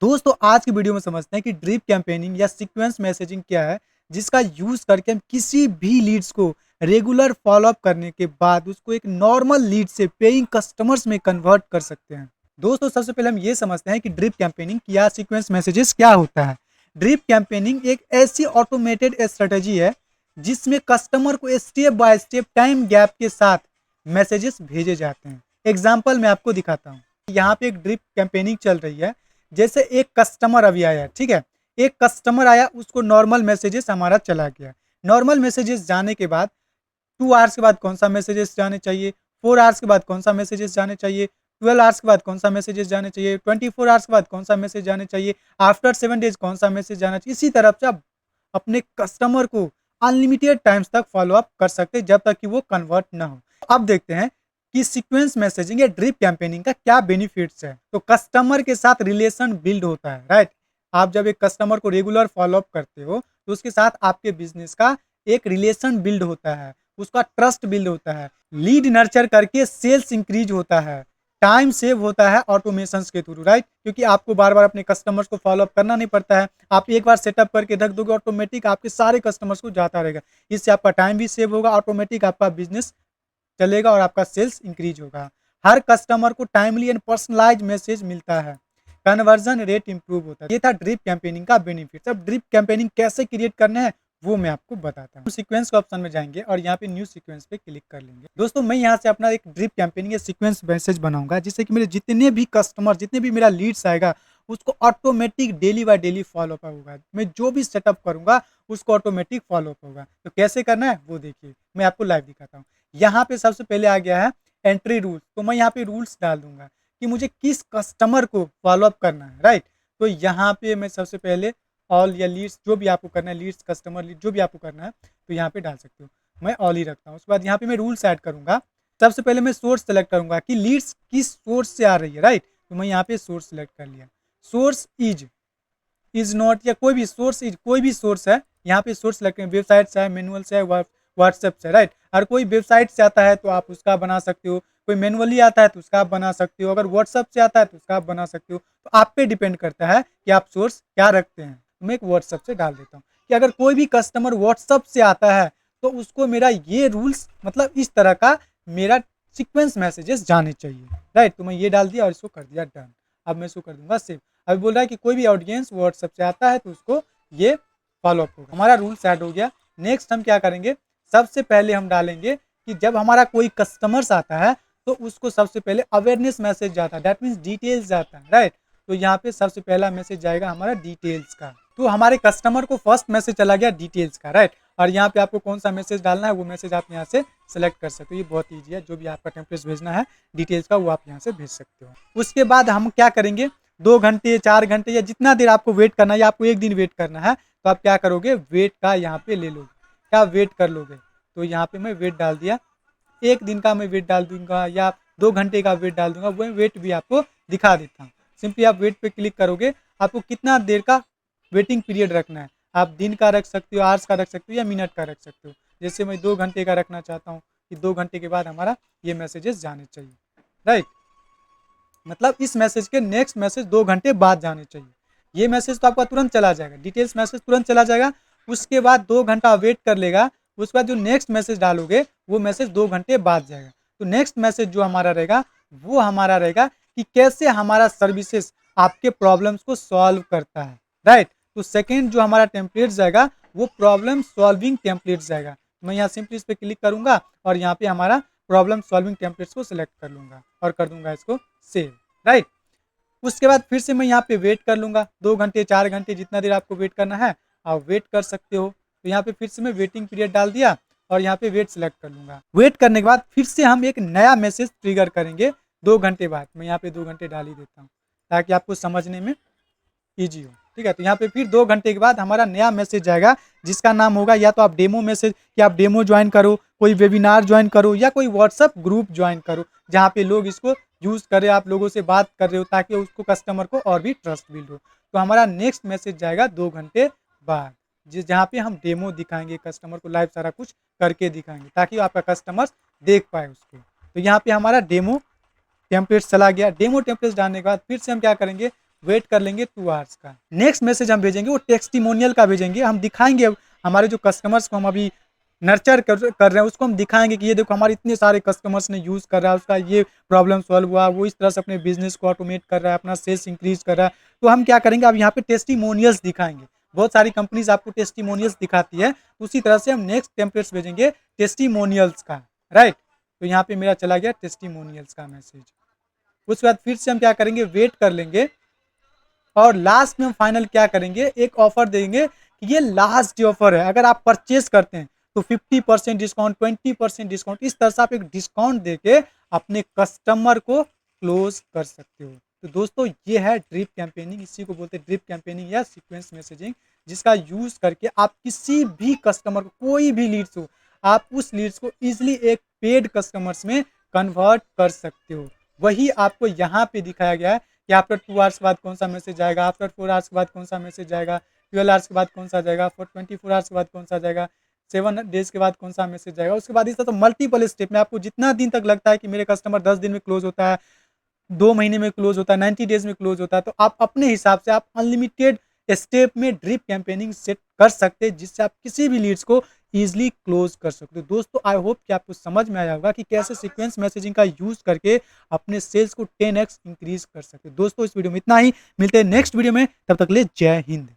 दोस्तों आज की वीडियो में समझते हैं कि ड्रिप कैंपेनिंग या सीक्वेंस मैसेजिंग क्या है, जिसका यूज करके हम किसी भी लीड्स को रेगुलर फॉलोअप करने के बाद उसको एक नॉर्मल लीड से पेइंग कस्टमर्स में कन्वर्ट कर सकते हैं। दोस्तों सबसे पहले हम ये समझते हैं कि ड्रिप कैंपेनिंग या सीक्वेंस मैसेजेस क्या होता है। ड्रिप कैंपेनिंग एक ऐसी ऑटोमेटेड स्ट्रेटेजी है जिसमें कस्टमर को step by step time gap के साथ मैसेजेस भेजे जाते हैं। एग्जाम्पल मैं आपको दिखाता हूँ। यहाँ पे एक ड्रिप कैंपेनिंग चल रही है। जैसे एक कस्टमर अभी आया, ठीक है, एक कस्टमर आया, उसको नॉर्मल मैसेजेस हमारा चला गया। नॉर्मल मैसेजेस जाने के बाद 2 आवर्स के बाद कौन सा मैसेजेस जाने चाहिए, 4 आवर्स के बाद कौन सा मैसेजेस जाने चाहिए, 12 आवर्स के बाद कौन सा मैसेजेस जाने चाहिए, 24 आवर्स के बाद कौन सा मैसेज जाने चाहिए, आफ्टर 7 डेज कौन सा मैसेज जाना चाहिए। इसी तरह से आप अपने कस्टमर को अनलिमिटेड टाइम्स तक फॉलो अप कर सकते हैं जब तक कि वो कन्वर्ट ना हो। अब देखते हैं कि सीक्वेंस मैसेजिंग या ड्रिप कैंपेनिंग का क्या बेनिफिट्स है। तो कस्टमर के साथ रिलेशन बिल्ड होता है, राइट। आप जब एक कस्टमर को रेगुलर फॉलो अप करते हो तो उसके साथ आपके बिजनेस का एक रिलेशन बिल्ड होता है, उसका ट्रस्ट बिल्ड होता है, लीड नर्चर करके सेल्स इंक्रीज होता है, टाइम सेव होता है ऑटोमेशन के थ्रू, राइट। क्योंकि आपको बार बार अपने कस्टमर्स को फॉलो अप करना नहीं पड़ता है। आप एक बार सेटअप करके रख दोगे, ऑटोमेटिक आपके सारे कस्टमर्स को जाता रहेगा। इससे आपका टाइम भी सेव होगा, ऑटोमेटिक आपका बिजनेस चलेगा और आपका सेल्स इंक्रीज होगा। हर कस्टमर को टाइमली एंड पर्सनलाइज मैसेज मिलता है, कन्वर्जन रेट इंप्रूव होता है। ये था ड्रिप कैंपेनिंग का बेनिफिट। अब ड्रिप कैंपेनिंग कैसे क्रिएट करना है वो मैं आपको बताता हूँ। सीक्वेंस के ऑप्शन में जाएंगे और यहाँ पे न्यू सीक्वेंस पे क्लिक कर लेंगे। दोस्तों मैं यहाँ से अपना एक ड्रिप कैंपेनिंग या सीक्वेंस मैसेज बनाऊंगा, जिससे कि मेरे जितने भी कस्टमर, जितने भी मेरा लीड्स आएगा, उसको automatic daily by daily follow up होगा। मैं जो भी सेटअप करूंगा उसको ऑटोमेटिक फॉलो अप होगा। तो कैसे करना है वो देखिए, मैं आपको लाइव दिखाता हूँ। यहाँ पे सबसे पहले आ गया है एंट्री रूल। तो मैं यहाँ पे रूल्स डाल दूंगा कि मुझे किस कस्टमर को फॉलो अप करना है, राइट। तो यहाँ पे मैं सबसे पहले ऑल या लीड्स, जो भी आपको करना है, लीड्स, कस्टमर लीड, जो भी आपको करना है तो यहाँ पे डाल सकते हो। मैं ऑल ही रखता हूँ। उसके बाद यहाँ पे मैं रूल्स ऐड करूंगा। सबसे पहले मैं सोर्स सेलेक्ट करूंगा कि लीड्स किस सोर्स से आ रही है, राइट। तो मैं यहाँ पे सोर्स सेलेक्ट कर लिया। सोर्स इज नॉट, या कोई भी सोर्स, इज कोई भी सोर्स है। यहाँ पे सोर्स सेलेक्ट करें, वेबसाइट से है, मैनुअल से है, व्हाट्सएप से, राइट। और कोई वेबसाइट से आता है तो आप उसका बना सकते हो, कोई मैनुअली आता है तो उसका आप बना सकते हो, अगर व्हाट्सएप से आता है तो उसका आप बना सकते हो। तो आप पे डिपेंड करता है कि आप सोर्स क्या रखते हैं। मैं एक व्हाट्सएप से डाल देता हूँ कि अगर कोई भी कस्टमर व्हाट्सएप से आता है तो उसको मेरा ये रूल्स, मतलब इस तरह का मेरा सीक्वेंस मैसेजेस जाने चाहिए, राइट। तो मैं ये डाल दिया और इसको कर दिया डन। अब मैं इसको कर दूंगा सेव। अभी बोल रहा है कि कोई भी ऑडियंस व्हाट्सएप से आता है तो उसको ये फॉलो अप होगा। हमारा रूल सेट हो गया। नेक्स्ट हम क्या करेंगे, सबसे पहले हम डालेंगे कि जब हमारा कोई कस्टमर्स आता है तो उसको सबसे पहले अवेयरनेस मैसेज जाता है, दैट मीन्स डिटेल्स जाता है, राइट। तो यहाँ पे सबसे पहला मैसेज जाएगा हमारा डिटेल्स का। तो हमारे कस्टमर को फर्स्ट मैसेज चला गया डिटेल्स का, राइट। और यहाँ पे आपको कौन सा मैसेज डालना है वो मैसेज आप यहाँ से सेलेक्ट कर सकते हो। ये बहुत ईजी है, जो भी आपका टेम्पलेट भेजना है डिटेल्स का वो आप यहाँ से भेज सकते हो। उसके बाद हम क्या करेंगे, 2 घंटे, 4 घंटे या जितना देर आपको वेट करना है, या आपको एक दिन वेट करना है, तो आप क्या करोगे, वेट का यहाँ पे ले लोगे, क्या वेट कर लोगे। तो यहाँ पे मैं वेट डाल दिया। एक दिन का मैं वेट डाल दूंगा या 2 घंटे का वेट डाल दूंगा, वो वेट भी आपको दिखा देता हूँ। सिंपली आप वेट पे क्लिक करोगे, आपको कितना देर का वेटिंग पीरियड रखना है। आप दिन का रख सकते हो, आवर्स का रख सकते हो, या मिनट का रख सकते हो। जैसे मैं 2 घंटे का रखना चाहता हूँ कि 2 घंटे के बाद हमारा ये मैसेजेस जाने चाहिए, राइट। मतलब इस मैसेज के नेक्स्ट मैसेज 2 घंटे बाद जाने चाहिए। ये मैसेज तो आपका तुरंत चला जाएगा, डिटेल्स मैसेज तुरंत चला जाएगा। उसके बाद 2 घंटा वेट कर लेगा। उसके बाद जो नेक्स्ट मैसेज डालोगे वो मैसेज 2 घंटे बाद जाएगा। तो नेक्स्ट मैसेज जो हमारा रहेगा वो हमारा रहेगा कि कैसे हमारा सर्विसेज आपके प्रॉब्लम्स को सॉल्व करता है, राइट। तो सेकेंड जो हमारा टेम्पलेट जाएगा वो प्रॉब्लम सॉल्विंग टेम्पलेट जाएगा। मैं यहाँ सिंपली इस पर क्लिक करूंगा और यहाँ पे हमारा प्रॉब्लम सॉल्विंग टेम्पलेट्स को सिलेक्ट कर लूंगा और कर दूंगा इसको सेव, राइट। उसके बाद फिर से मैं यहाँ पे वेट कर लूंगा, 2 घंटे, 4 घंटे, जितना देर आपको वेट करना है आप वेट कर सकते हो। तो यहाँ पे फिर से मैं वेटिंग पीरियड डाल दिया और यहाँ पे वेट सेलेक्ट कर लूंगा। वेट करने के बाद फिर से हम एक नया मैसेज ट्रिगर करेंगे 2 घंटे बाद। मैं यहाँ पे 2 घंटे डाल ही देता हूँ ताकि आपको समझने में ईजी हो, ठीक है। तो यहाँ पे फिर 2 घंटे के बाद हमारा नया मैसेज जाएगा, जिसका नाम होगा या तो आप डेमो मैसेज, कि आप डेमो ज्वाइन करो, कोई वेबिनार ज्वाइन करो, या कोई व्हाट्सअप ग्रुप ज्वाइन करो जहाँ पे लोग इसको यूज़ करें, आप लोगों से बात कर रहे हो ताकि उसको कस्टमर को और भी ट्रस्ट बिल्ड हो। तो हमारा नेक्स्ट मैसेज जाएगा 2 घंटे बाद, जिस जहाँ पे हम डेमो दिखाएंगे, कस्टमर को लाइव सारा कुछ करके दिखाएंगे ताकि आपका कस्टमर देख पाए उसको। तो यहाँ पे हमारा डेमो टेम्पलेट्स चला गया। डेमो टेम्पलेट्स डालने के बाद फिर से हम क्या करेंगे, वेट कर लेंगे 2 आवर्स का। नेक्स्ट मैसेज हम भेजेंगे वो टेस्टिमोनियल का भेजेंगे। हम दिखाएंगे हमारे जो कस्टमर्स को हम अभी नर्चर कर रहे हैं उसको हम दिखाएंगे कि ये देखो हमारे इतने सारे कस्टमर्स ने यूज़ कर रहा है, उसका ये प्रॉब्लम सॉल्व हुआ, वो इस तरह से अपने बिजनेस को ऑटोमेट कर रहा है, अपना सेल्स इंक्रीज कर रहा है। तो हम क्या करेंगे, अब यहाँ पे टेस्टिमोनियल्स दिखाएंगे। बहुत सारी कंपनीज आपको टेस्टिमोनियल्स दिखाती है, उसी तरह से हम नेक्स्ट टेम्पलेट्स भेजेंगे टेस्टिमोनियल्स का। राइट, तो यहाँ पे मेरा चला गया टेस्टिमोनियल्स का मैसेज। उसके बाद फिर से हम क्या करेंगे, वेट कर लेंगे और लास्ट में हम फाइनल क्या करेंगे, एक ऑफर देंगे कि ये लास्ट ऑफर है, अगर आप परचेज करते हैं तो 50% डिस्काउंट, 20% डिस्काउंट, इस तरह से आप एक डिस्काउंट देके अपने कस्टमर को क्लोज कर सकते हो। तो दोस्तों ये है ड्रिप कैंपेनिंग, इसी को बोलते हैं ड्रिप कैंपेनिंग या सीक्वेंस मैसेजिंग, जिसका यूज करके आप किसी भी कस्टमर को, कोई भी लीड्स हो, आप उस लीड्स को इजिली एक पेड कस्टमर्स में कन्वर्ट कर सकते हो। वही आपको यहाँ पे दिखाया गया है कि आफ्टर 2 आवर्स के बाद कौन सा मैसेज आएगा, आफ्टर 4 आवर्स के बाद कौन सा मैसेज आएगा, 12 आवर्स के बाद कौन सा जाएगा, 24 आवर्स के बाद कौन सा जाएगा, 7 डेज के बाद कौन सा मैसेज जाएगा। उसके बाद इस तरह तो मल्टीपल स्टेप में आपको जितना दिन तक लगता है कि मेरे कस्टमर 10 दिन में क्लोज होता है, 2 महीने में क्लोज होता है, 90 डेज में क्लोज होता है, तो आप अपने हिसाब से आप अनलिमिटेड स्टेप में ड्रिप कैंपेनिंग सेट कर सकते हैं, जिससे आप किसी भी लीड्स को ईजिली क्लोज कर सकते हो। दोस्तों आई होप कि आपको समझ में आया होगा कि कैसे सीक्वेंस मैसेजिंग का यूज करके अपने सेल्स को 10x इंक्रीज कर सकते हो। दोस्तों इस वीडियो में इतना ही, मिलते हैं नेक्स्ट वीडियो में, तब तक ले जय हिंद।